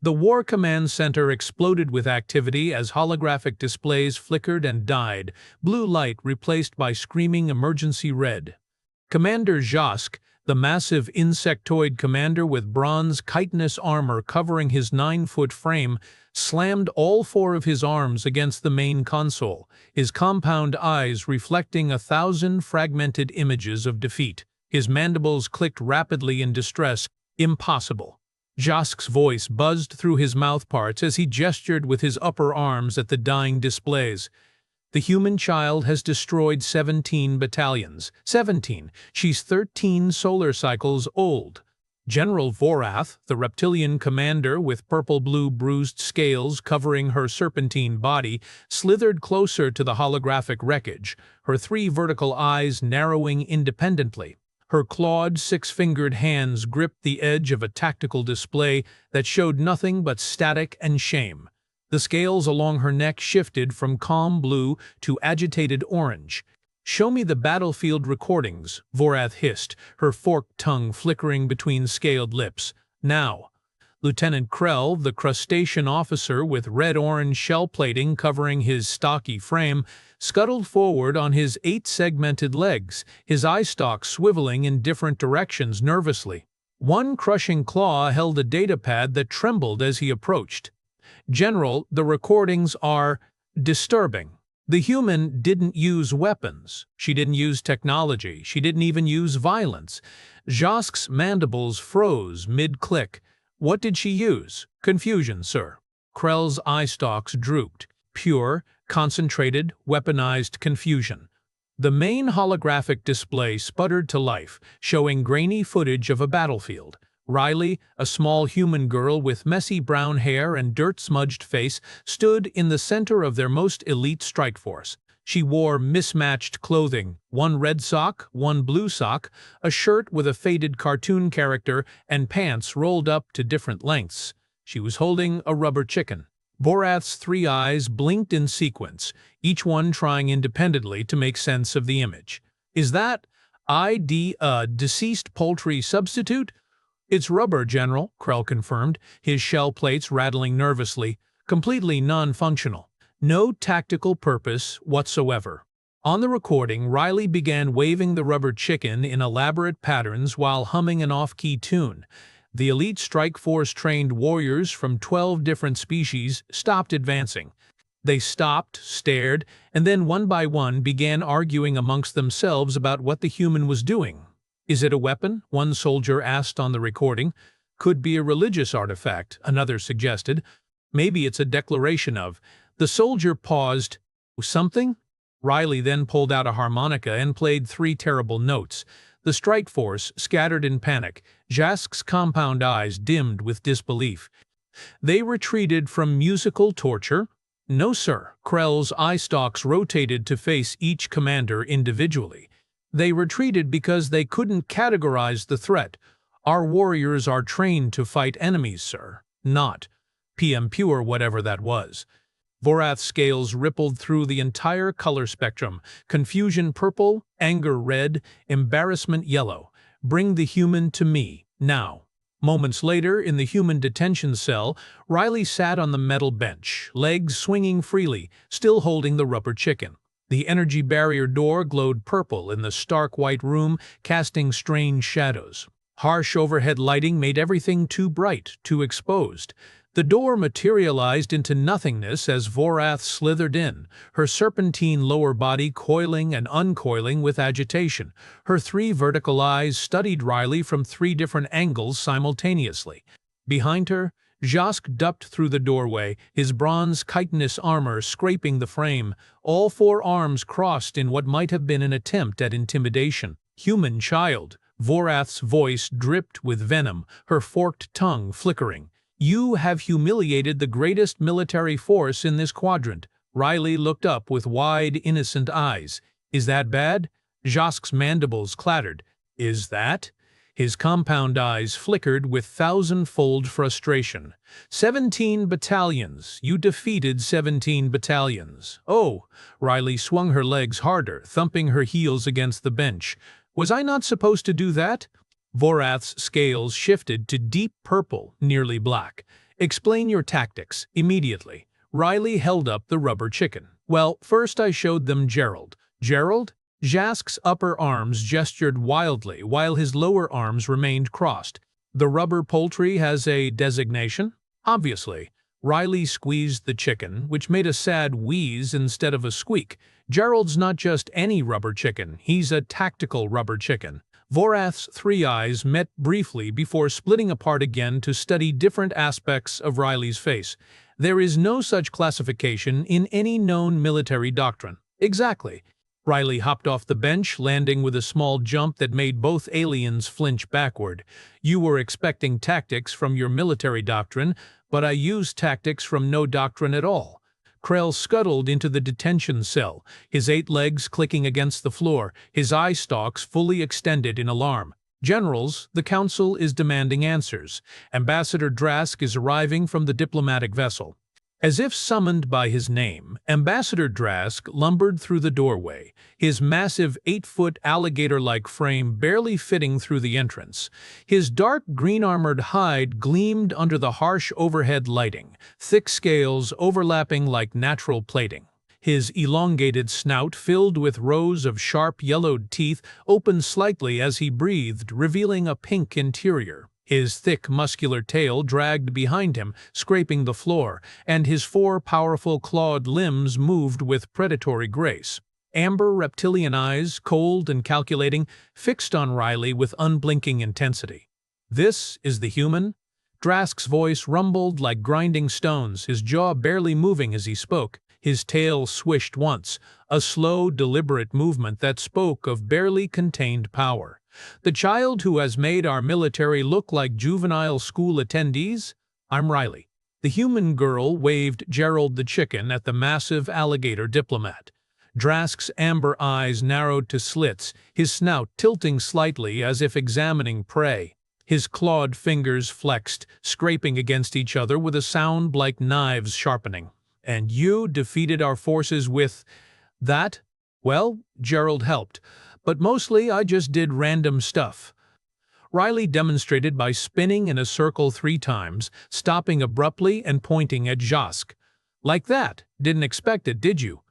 The War Command Center exploded with activity as holographic displays flickered and died, blue light replaced by screaming emergency red. Commander Josk, the massive insectoid commander with bronze chitinous armor covering his 9-foot frame, slammed all 4 of his arms against the main console, his compound eyes reflecting 1,000 fragmented images of defeat. His mandibles clicked rapidly in distress. Impossible. Josk's voice buzzed through his mouthparts as he gestured with his upper arms at the dying displays. The human child has destroyed 17 battalions. 17. She's 13 solar cycles old. General Vorath, the reptilian commander with purple-blue bruised scales covering her serpentine body, slithered closer to the holographic wreckage, her 3 vertical eyes narrowing independently. Her clawed, 6-fingered hands gripped the edge of a tactical display that showed nothing but static and shame. The scales along her neck shifted from calm blue to agitated orange. "Show me the battlefield recordings," Vorath hissed, her forked tongue flickering between scaled lips. "Now." Lieutenant Krell, the crustacean officer with red-orange shell plating covering his stocky frame, scuttled forward on his 8-segmented legs, his eye stalks swiveling in different directions nervously. One crushing claw held a datapad that trembled as he approached. "General, the recordings are disturbing. The human didn't use weapons. She didn't use technology. She didn't even use violence." Josk's mandibles froze mid-click. "What did she use?" "Confusion, sir." Krell's eye stalks drooped. "Pure, concentrated, weaponized confusion." The main holographic display sputtered to life, showing grainy footage of a battlefield. Riley, a small human girl with messy brown hair and dirt-smudged face, stood in the center of their most elite strike force. She wore mismatched clothing, one red sock, one blue sock, a shirt with a faded cartoon character, and pants rolled up to different lengths. She was holding a rubber chicken. Vorath's 3 eyes blinked in sequence, each one trying independently to make sense of the image. "Is that a deceased poultry substitute?" "It's rubber, General," Krell confirmed, his shell plates rattling nervously, "completely non-functional. No tactical purpose whatsoever." On the recording, Riley began waving the rubber chicken in elaborate patterns while humming an off-key tune. The elite strike force-trained warriors from 12 different species stopped advancing. They stopped, stared, and then one by one began arguing amongst themselves about what the human was doing. "Is it a weapon?" one soldier asked on the recording. "Could be a religious artifact," another suggested. "Maybe it's a declaration of..." The soldier paused. "Something?" Riley then pulled out a harmonica and played 3 terrible notes. The strike force scattered in panic. Josk's compound eyes dimmed with disbelief. "They retreated from musical torture?" "No, sir." Krell's eye stalks rotated to face each commander individually. "They retreated because they couldn't categorize the threat. Our warriors are trained to fight enemies, sir. Not PM pure, whatever that was." Vorath's scales rippled through the entire color spectrum: confusion purple, anger red, embarrassment yellow. "Bring the human to me, now." Moments later, in the human detention cell, Riley sat on the metal bench, legs swinging freely, still holding the rubber chicken. The energy barrier door glowed purple in the stark white room, casting strange shadows. Harsh overhead lighting made everything too bright, too exposed. The door materialized into nothingness as Vorath slithered in, her serpentine lower body coiling and uncoiling with agitation. Her 3 vertical eyes studied Riley from 3 different angles simultaneously. Behind her, Josk ducked through the doorway, his bronze chitinous armor scraping the frame, all 4 arms crossed in what might have been an attempt at intimidation. "Human child." Vorath's voice dripped with venom, her forked tongue flickering. "You have humiliated the greatest military force in this quadrant." Riley looked up with wide, innocent eyes. "Is that bad?" Josk's mandibles clattered. "Is that?" His compound eyes flickered with 1,000-fold frustration. 17 battalions. You defeated 17 battalions. "Oh!" Riley swung her legs harder, thumping her heels against the bench. "Was I not supposed to do that?" Vorath's scales shifted to deep purple, nearly black. Explain your tactics, immediately. Riley held up the rubber chicken. Well, first I showed them Gerald. Gerald? Jask's upper arms gestured wildly while his lower arms remained crossed. The rubber poultry has a designation? Obviously. Riley squeezed the chicken, which made a sad wheeze instead of a squeak. Gerald's not just any rubber chicken, he's a tactical rubber chicken. Vorath's three eyes met briefly before splitting apart again to study different aspects of Riley's face. There is no such classification in any known military doctrine. Exactly. Riley hopped off the bench, landing with a small jump that made both aliens flinch backward. You were expecting tactics from your military doctrine, but I used tactics from no doctrine at all. Krell scuttled into the detention cell, his 8 legs clicking against the floor, his eye stalks fully extended in alarm. Generals, the Council is demanding answers. Ambassador Drask is arriving from the diplomatic vessel. As if summoned by his name, Ambassador Drask lumbered through the doorway, his massive 8-foot alligator-like frame barely fitting through the entrance. His dark green-armored hide gleamed under the harsh overhead lighting, thick scales overlapping like natural plating. His elongated snout, filled with rows of sharp yellowed teeth, opened slightly as he breathed, revealing a pink interior. His thick, muscular tail dragged behind him, scraping the floor, and his 4 powerful clawed limbs moved with predatory grace. Amber reptilian eyes, cold and calculating, fixed on Riley with unblinking intensity. "This is the human?" Drask's voice rumbled like grinding stones, his jaw barely moving as he spoke. His tail swished once, a slow, deliberate movement that spoke of barely contained power. "The child who has made our military look like juvenile school attendees? I'm Riley." The human girl waved Gerald the chicken at the massive alligator diplomat. Drask's amber eyes narrowed to slits, his snout tilting slightly as if examining prey. His clawed fingers flexed, scraping against each other with a sound like knives sharpening. "And you defeated our forces with that?" "Well, Gerald helped. But mostly I just did random stuff." Riley demonstrated by spinning in a circle 3 times, stopping abruptly and pointing at Jask. "Like that? Didn't expect it, did you?"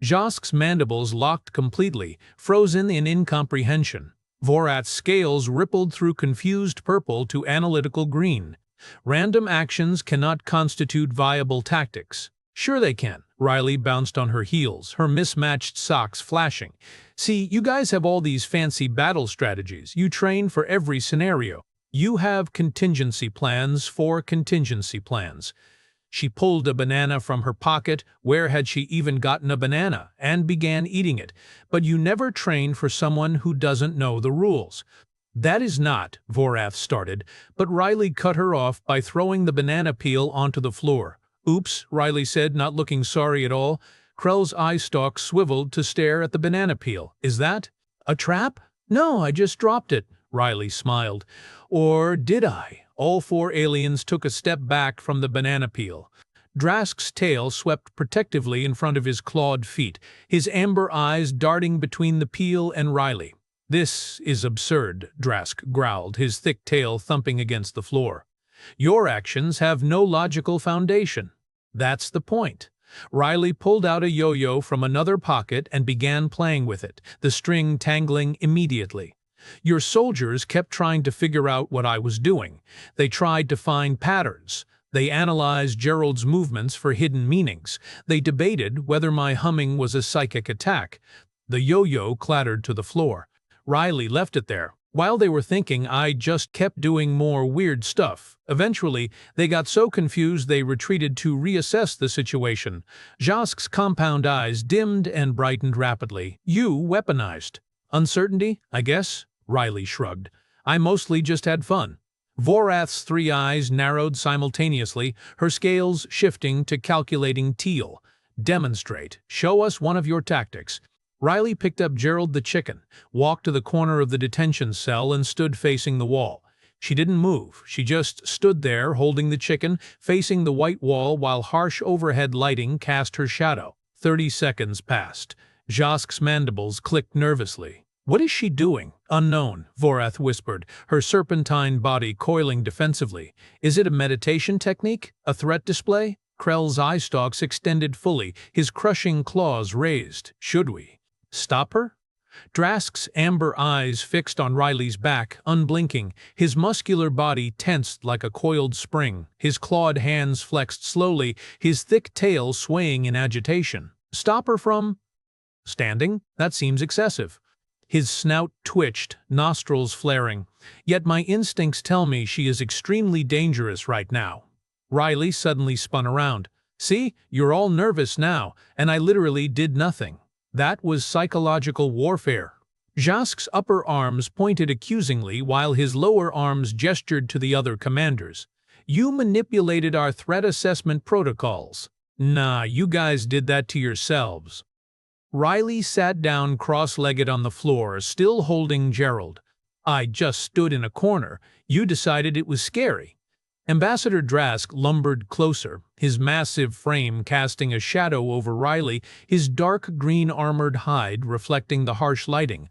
Jask's mandibles locked completely, frozen in incomprehension. Vorath's scales rippled through confused purple to analytical green. "Random actions cannot constitute viable tactics." "Sure they can." Riley bounced on her heels, her mismatched socks flashing. "See, you guys have all these fancy battle strategies. You train for every scenario. You have contingency plans for contingency plans." She pulled a banana from her pocket, where had she even gotten a banana, and began eating it. "But you never train for someone who doesn't know the rules." "That is not," Vorath started, but Riley cut her off by throwing the banana peel onto the floor. "Oops," Riley said, not looking sorry at all. Krell's eye stalks swiveled to stare at the banana peel. "Is that a trap?" "No, I just dropped it," Riley smiled. "Or did I?" All 4 aliens took a step back from the banana peel. Drask's tail swept protectively in front of his clawed feet, his amber eyes darting between the peel and Riley. "This is absurd," Drask growled, his thick tail thumping against the floor. "Your actions have no logical foundation." "That's the point." Riley pulled out a yo-yo from another pocket and began playing with it, the string tangling immediately. "Your soldiers kept trying to figure out what I was doing. They tried to find patterns. They analyzed Gerald's movements for hidden meanings. They debated whether my humming was a psychic attack." The yo-yo clattered to the floor. Riley left it there. "While they were thinking, I just kept doing more weird stuff. Eventually, they got so confused they retreated to reassess the situation." Jask's compound eyes dimmed and brightened rapidly. "You weaponized." "Uncertainty, I guess?" Riley shrugged. "I mostly just had fun." Vorath's 3 eyes narrowed simultaneously, her scales shifting to calculating teal. "Demonstrate. Show us one of your tactics." Riley picked up Gerald the chicken, walked to the corner of the detention cell, and stood facing the wall. She didn't move. She just stood there, holding the chicken, facing the white wall while harsh overhead lighting cast her shadow. 30 seconds passed. Jask's mandibles clicked nervously. What is she doing? Unknown, Vorath whispered, her serpentine body coiling defensively. Is it a meditation technique? A threat display? Krell's eye stalks extended fully, his crushing claws raised. Should we stop her? Drask's amber eyes fixed on Riley's back, unblinking, his muscular body tensed like a coiled spring, his clawed hands flexed slowly, his thick tail swaying in agitation. Stop her from standing? That seems excessive. His snout twitched, nostrils flaring. Yet my instincts tell me she is extremely dangerous right now. Riley suddenly spun around. See, you're all nervous now, and I literally did nothing. That was psychological warfare. Jask's upper arms pointed accusingly while his lower arms gestured to the other commanders. You manipulated our threat assessment protocols. Nah, you guys did that to yourselves. Riley sat down cross-legged on the floor, still holding Gerald. I just stood in a corner. You decided it was scary. Ambassador Drask lumbered closer, his massive frame casting a shadow over Riley, his dark green armored hide reflecting the harsh lighting.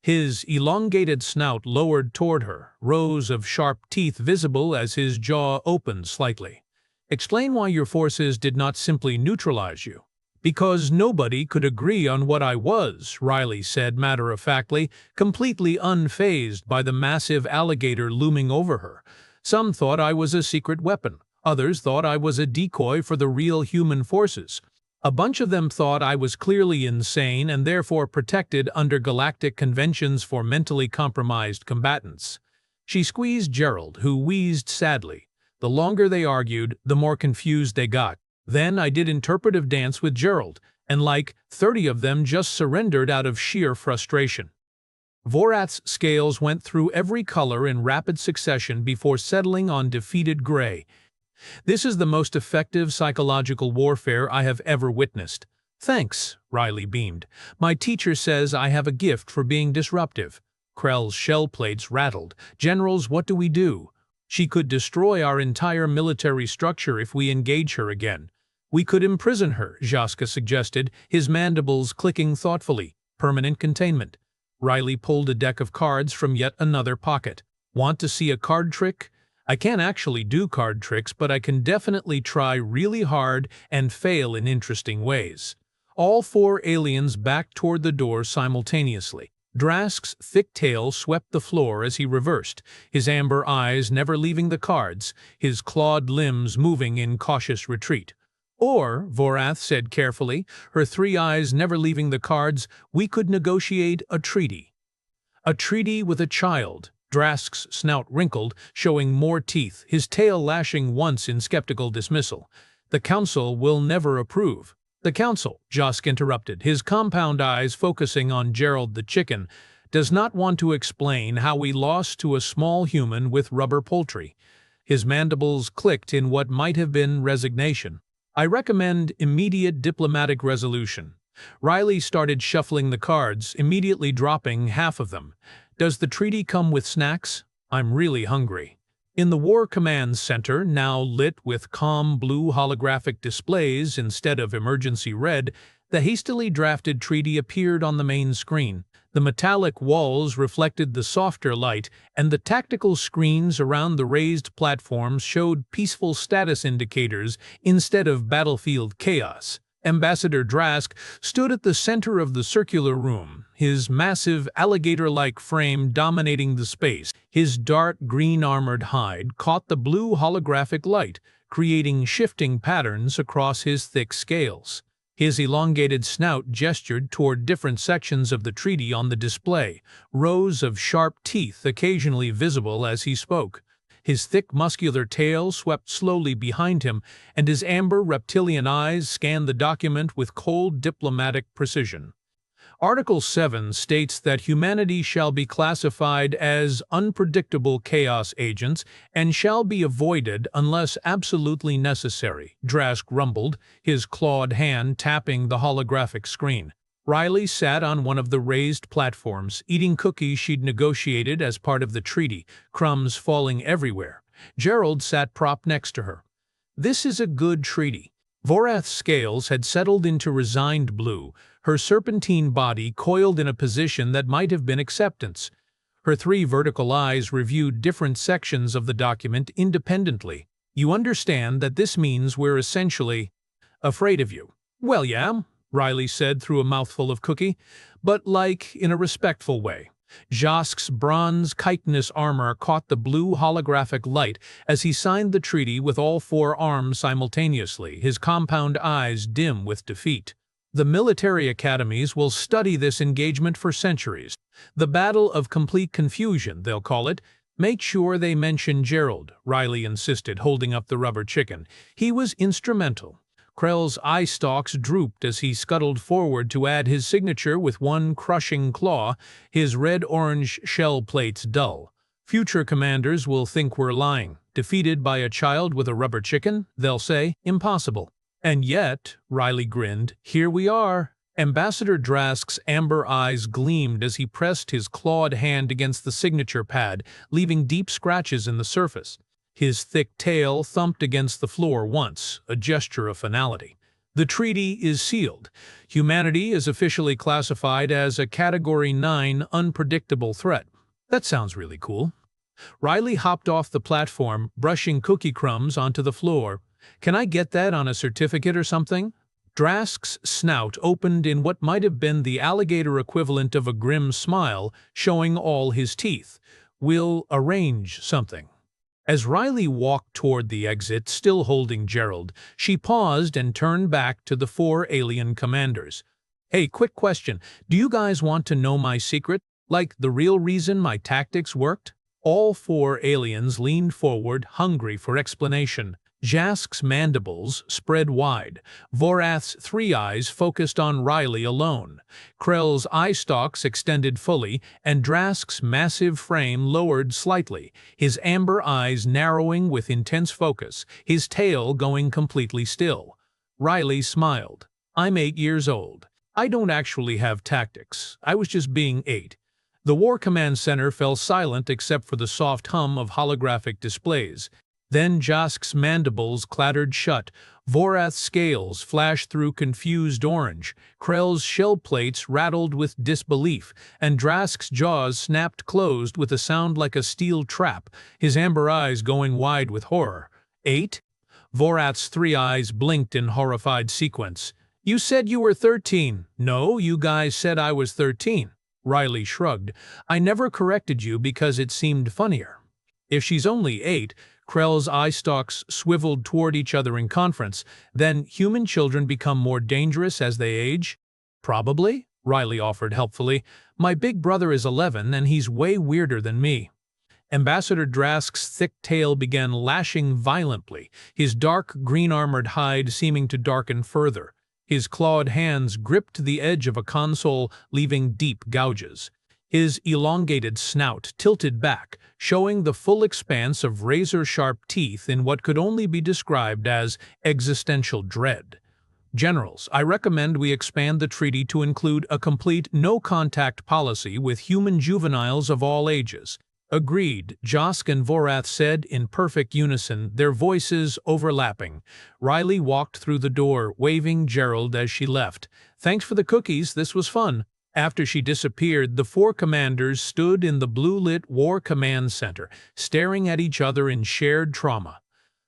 His elongated snout lowered toward her, rows of sharp teeth visible as his jaw opened slightly. Explain why your forces did not simply neutralize you. Because nobody could agree on what I was, Riley said matter-of-factly, completely unfazed by the massive alligator looming over her. Some thought I was a secret weapon. Others thought I was a decoy for the real human forces. A bunch of them thought I was clearly insane and therefore protected under galactic conventions for mentally compromised combatants. She squeezed Gerald, who wheezed sadly. The longer they argued, the more confused they got. Then I did interpretive dance with Gerald, and like 30 of them just surrendered out of sheer frustration. Vorath's scales went through every color in rapid succession before settling on defeated gray. This is the most effective psychological warfare I have ever witnessed. Thanks, Riley beamed. My teacher says I have a gift for being disruptive. Krell's shell plates rattled. Generals, what do we do? She could destroy our entire military structure if we engage her again. We could imprison her, Jaska suggested, his mandibles clicking thoughtfully. Permanent containment. Riley pulled a deck of cards from yet another pocket. Want to see a card trick? I can't actually do card tricks, but I can definitely try really hard and fail in interesting ways. All 4 aliens backed toward the door simultaneously. Drask's thick tail swept the floor as he reversed, his amber eyes never leaving the cards, his clawed limbs moving in cautious retreat. Or, Vorath said carefully, her 3 eyes never leaving the cards, we could negotiate a treaty. A treaty with a child. Drask's snout wrinkled, showing more teeth, his tail lashing once in skeptical dismissal. The Council will never approve. The Council, Jask interrupted, his compound eyes focusing on Gerald the chicken, does not want to explain how we lost to a small human with rubber poultry. His mandibles clicked in what might have been resignation. I recommend immediate diplomatic resolution. Riley started shuffling the cards, immediately dropping half of them. Does the treaty come with snacks? I'm really hungry. In the War Command Center, now lit with calm blue holographic displays instead of emergency red, the hastily drafted treaty appeared on the main screen. The metallic walls reflected the softer light, and the tactical screens around the raised platforms showed peaceful status indicators instead of battlefield chaos. Ambassador Drask stood at the center of the circular room, his massive alligator-like frame dominating the space. His dark green armored hide caught the blue holographic light, creating shifting patterns across his thick scales. His elongated snout gestured toward different sections of the treaty on the display, rows of sharp teeth occasionally visible as he spoke. His thick muscular tail swept slowly behind him, and his amber reptilian eyes scanned the document with cold diplomatic precision. Article 7 states that humanity shall be classified as unpredictable chaos agents and shall be avoided unless absolutely necessary, Drask rumbled, his clawed hand tapping the holographic screen. Riley sat on one of the raised platforms, eating cookies she'd negotiated as part of the treaty, crumbs falling everywhere. Gerald sat propped next to her. This is a good treaty. Vorath's scales had settled into resigned blue, her serpentine body coiled in a position that might have been acceptance. Her three vertical eyes reviewed different sections of the document independently. "You understand that this means we're essentially afraid of you." "Well, yeah," Riley said through a mouthful of cookie, "but like in a respectful way." Jacques' bronze chitinous armor caught the blue holographic light as he signed the treaty with all four arms simultaneously, his compound eyes dim with defeat. "The military academies will study this engagement for centuries. The Battle of Complete Confusion, they'll call it. Make sure they mention Gerald," Riley insisted, holding up the rubber chicken. "He was instrumental." Krell's eye stalks drooped as he scuttled forward to add his signature with one crushing claw, his red-orange shell plates dull. "Future commanders will think we're lying. Defeated by a child with a rubber chicken, they'll say, impossible." "And yet," Riley grinned, "here we are." Ambassador Drask's amber eyes gleamed as he pressed his clawed hand against the signature pad, leaving deep scratches in the surface. His thick tail thumped against the floor once, a gesture of finality. "The treaty is sealed. Humanity is officially classified as a Category 9 unpredictable threat." "That sounds really cool." Riley hopped off the platform, brushing cookie crumbs onto the floor. "Can I get that on a certificate or something?" Drask's snout opened in what might have been the alligator equivalent of a grim smile, showing all his teeth. "We'll arrange something." As Riley walked toward the exit, still holding Gerald, she paused and turned back to the four alien commanders. "Hey, quick question. Do you guys want to know my secret? Like, the real reason my tactics worked?" All four aliens leaned forward, hungry for explanation. Jask's mandibles spread wide. Vorath's three eyes focused on Riley alone. Krell's eye stalks extended fully, and Drask's massive frame lowered slightly, his amber eyes narrowing with intense focus, his tail going completely still. Riley smiled. "I'm 8 years old. I don't actually have tactics. I was just being 8. The War Command Center fell silent except for the soft hum of holographic displays. Then Jask's mandibles clattered shut, Vorath's scales flashed through confused orange, Krell's shell plates rattled with disbelief, and Drask's jaws snapped closed with a sound like a steel trap, his amber eyes going wide with horror. 8? Vorath's three eyes blinked in horrified sequence. "You said you were 13. "No, you guys said I was 13. Riley shrugged. "I never corrected you because it seemed funnier." "If she's only 8, Krell's eye stalks swiveled toward each other in conference. "Then human children become more dangerous as they age?" "Probably," Riley offered helpfully. "My big brother is 11 and he's way weirder than me." Ambassador Drask's thick tail began lashing violently, his dark green-armored hide seeming to darken further. His clawed hands gripped the edge of a console, leaving deep gouges. His elongated snout tilted back, showing the full expanse of razor-sharp teeth in what could only be described as existential dread. "Generals, I recommend we expand the treaty to include a complete no-contact policy with human juveniles of all ages." "Agreed," Jask and Vorath said in perfect unison, their voices overlapping. Riley walked through the door, waving Gerald as she left. "Thanks for the cookies, this was fun." After she disappeared, the four commanders stood in the blue-lit War Command Center, staring at each other in shared trauma.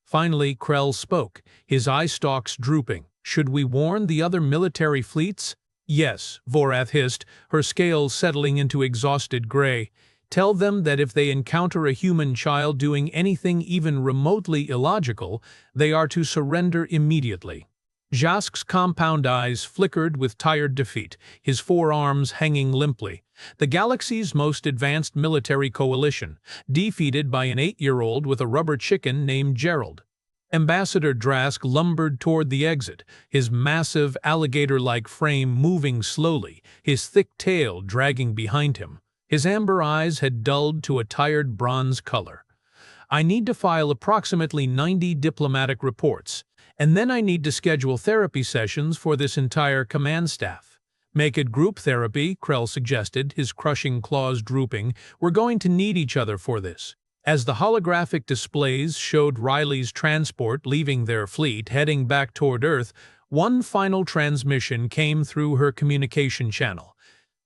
Finally, Krell spoke, his eye stalks drooping. "Should we warn the other military fleets?" "Yes," Vorath hissed, her scales settling into exhausted gray. "Tell them that if they encounter a human child doing anything even remotely illogical, they are to surrender immediately." Jask's compound eyes flickered with tired defeat, his forearms hanging limply. The galaxy's most advanced military coalition, defeated by an 8-year-old with a rubber chicken named Gerald. Ambassador Drask lumbered toward the exit, his massive, alligator-like frame moving slowly, his thick tail dragging behind him. His amber eyes had dulled to a tired bronze color. "I need to file approximately 90 diplomatic reports, and then I need to schedule therapy sessions for this entire command staff." "Make it group therapy," Krell suggested, his crushing claws drooping. "We're going to need each other for this." As the holographic displays showed Riley's transport leaving their fleet heading back toward Earth, one final transmission came through her communication channel.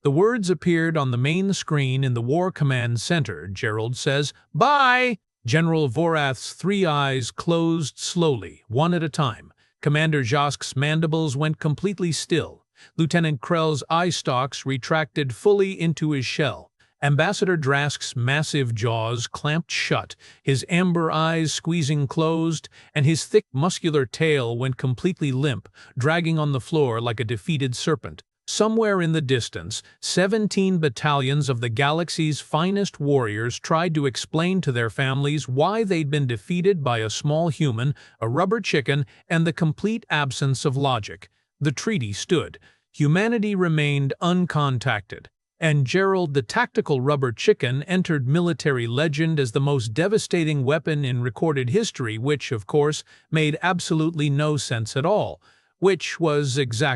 The words appeared on the main screen in the War Command Center. Gerald says, "Bye!" General Vorath's three eyes closed slowly, one at a time. Commander Jacques' mandibles went completely still. Lieutenant Krell's eye stalks retracted fully into his shell. Ambassador Drask's massive jaws clamped shut, his amber eyes squeezing closed, and his thick muscular tail went completely limp, dragging on the floor like a defeated serpent. Somewhere in the distance, 17 battalions of the galaxy's finest warriors tried to explain to their families why they'd been defeated by a small human, a rubber chicken, and the complete absence of logic. The treaty stood. Humanity remained uncontacted. And Gerald the tactical rubber chicken entered military legend as the most devastating weapon in recorded history, which, of course, made absolutely no sense at all. Which was exactly